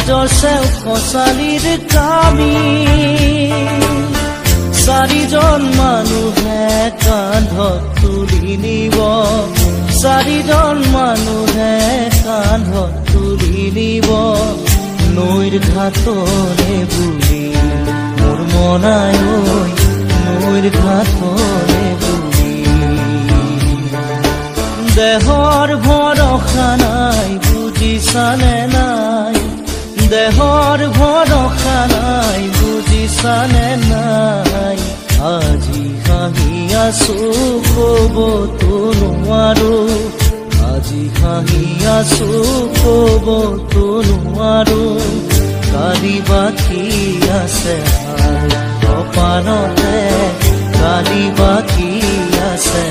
সমাজৰ সেউ কচালীৰ কামি চাৰিজন মানুহে কান্ধত তুলি নিব চাৰিজন মানুহে কান্ধত তুলি নিব নৈৰ ঘাটৰে বুলি মোৰ মনাই নৈৰ ঘাটৰে বুলি দেহৰ ভৰসা নাই বুজিছানে নাই দেহৰ ভৰসা নাই বুজিছানে নাই আজি হাঁহি আছো ক'বতো নোৱাৰো আজি হাঁহি আছো ক'বতো নোৱাৰো কালি বাকী আছে কপালতে কালি বাকী আছে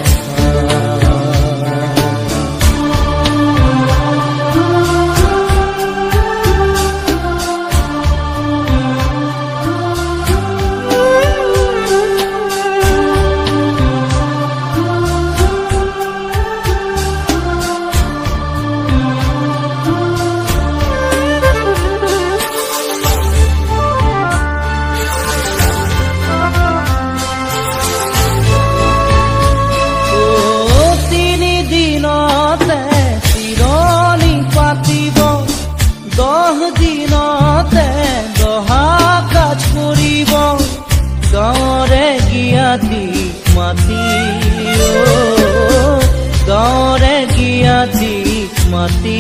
গাঁৱৰে গিয়াধিক মাটি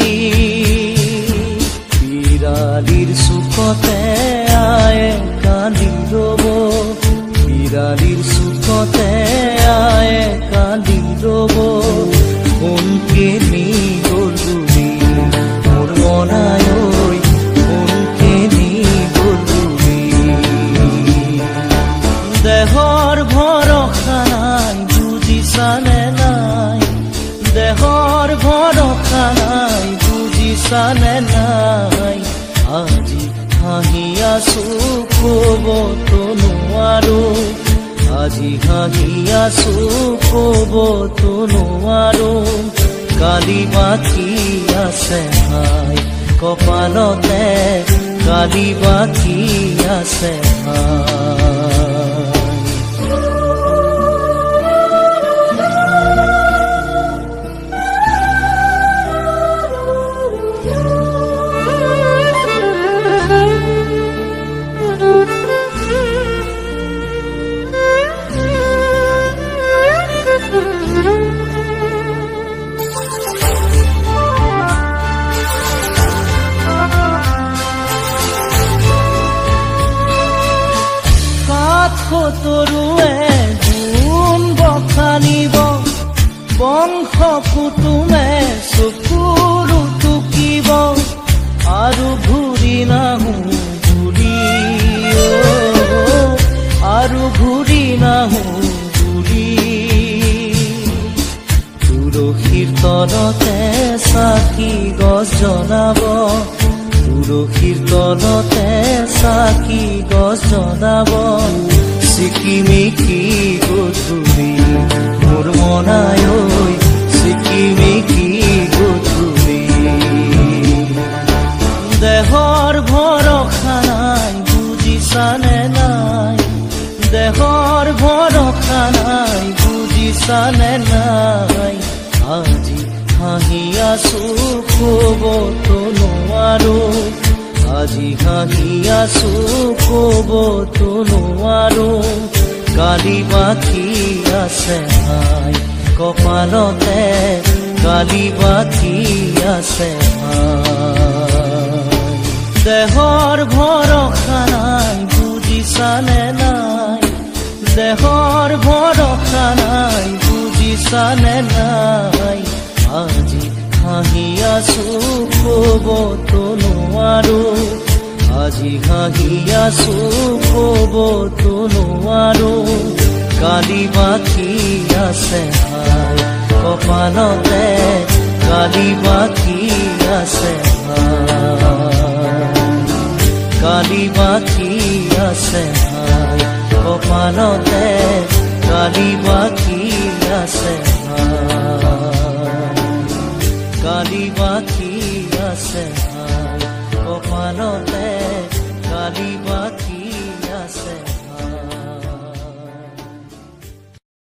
বিৰালীৰ চুকতে আয়ে কান্দি ৰব বিৰালীৰ চুকতে আয়ে কান্দি ৰব কোনকে নি গ'ল বুলি মোৰ মনাই কোনকে নি গ'ল বুলি দেহৰ ভৰসা নাই বুজিছানে নাই দেহৰ ভৰসা নাই বুজিছানে নাই আজি হাঁহি আছো ক'বতো নোৱাৰো আজি হাঁহি আছো ক'বতো নোৱাৰো কালি বাকী আছে হাই কপালতে কালি বাকী আছে হাই তৰুৱে জোন বখানিব বংশ কুটুমে চকুৰু টুকিব আৰু ঘূৰি নাহো ঘূৰি আৰু ঘূৰি নাহো ঘূৰি তুলসীৰ তলতে চাকি গছ জ্বলাব তুলসীৰ তলতে চাকি গছ জ্বলাব চিকিমিকি গধূলি মোৰ মনাই চিকিমিকি গধূলি দেহৰ ভৰসা নাই বুজিছানে নাই দেহৰ ভৰসা নাই বুজিছানে নাই আজি হাঁহি আছো ক'বতো নোৱাৰো আজি হাঁহি আছো ক'বতো নোৱাৰো কালি বাকী আছে হাই কপালতে কালি বাকী আছে হাই দেহৰ ভৰসা নাই বুজিছানে নাই দেহৰ ভৰসা নাই বুজিছানে নাই আজি হাঁহি আছো ক'বতো নোৱাৰো আজি হাঁহি আছো ক'বতো নোৱাৰো কালি বাকী আছে হাই কপালতে কালি বাকী আছে হাই কালি বাকী আছে হাই কপালতে কালি বাকী আছে হাই কালি বাকী আছে হাই কপাল কপালতে কালি বাকি